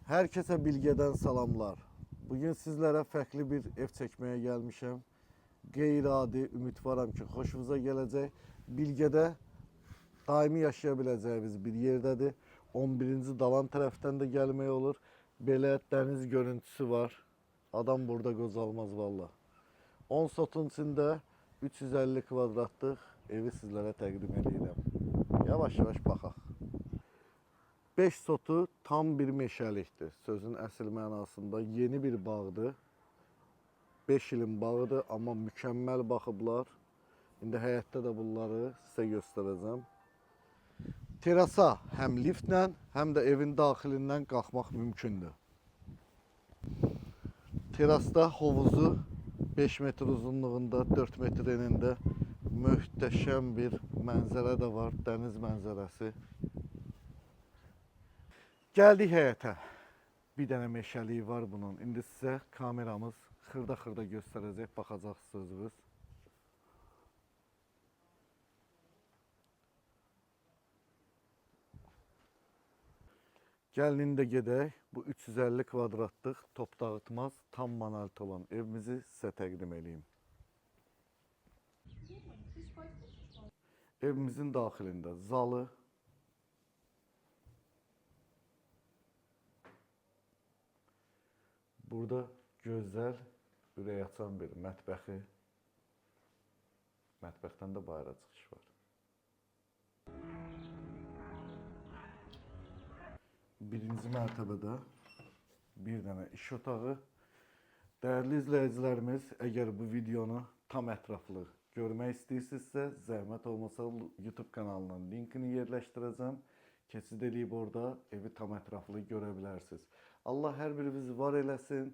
Herkese Bilge'den salamlar. Bugün sizlere fərqli bir ev çəkməyə gəlmişəm. Qeyri-adi, ümid varam ki, xoşunuza gələcək. Bilge'də daimi yaşaya biləcəyiniz bir yerdədir. 11-ci dalan tərəfdən də gəlmək olur. Belə dəniz görüntüsü var. Adam burada qocalmaz valla. 10 sotun içində 350 kvadratlıq evi sizlərə təqdim edirəm. Yavaş-yavaş baxaq. 5 sotu tam bir meşəlikdir. Sözün əsl mənasında yeni bir bağdır. 5 ilin bağıdır, amma mükəmməl baxıblar. İndi həyətdə də bunları sizə göstərəcəm. Terasa həm liftlə, həm də evin daxilindən qalxmaq mümkündür. Terasda hovuzu 5 metr uzunluğunda, 4 metr enində möhtəşəm bir mənzərə də var, dəniz mənzərəsi. Gəldik həyətə. Bir dənə meşəliyi var bunun. İndi sizə kameramız xırda-xırda göstərəcək, baxacaqsınız özünüz. Gəlin indi gedək. Bu 350 kvadratlıq top dağıtmaz, tam monolit olan evimizi sizə təqdim edeyim. Evimizin daxilində zalı, burada gözəl, ürək açan bir mətbəxi, mətbəxdən də bayıra çıxış var. Birinci mərtəbədə bir dənə iş otağı. Dəyərli izləyicilərimiz, əgər bu videonu tam ətraflı görmək istəyirsinizsə, zəhmət olmasa YouTube kanalının linkini yerləşdirəcəm. Keçid edib orada evi tam ətraflı görə bilərsiniz. Allah hər birinizi var eləsin.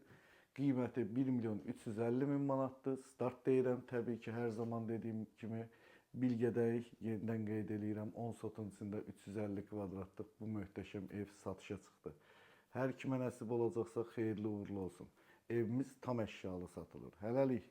Qiyməti 1.350.000 manatdır. Start deyirəm, təbii ki, hər zaman dediyim kimi Bilgədəyik, yenidən qeyd edirəm, 10 sotun içində 350 kvadratlıq bu möhtəşəm ev satışa çıxdı. Hər kimə nəsib olacaqsa xeyirli uğurlu olsun. Evimiz tam əşyalı satılır. Hələlik.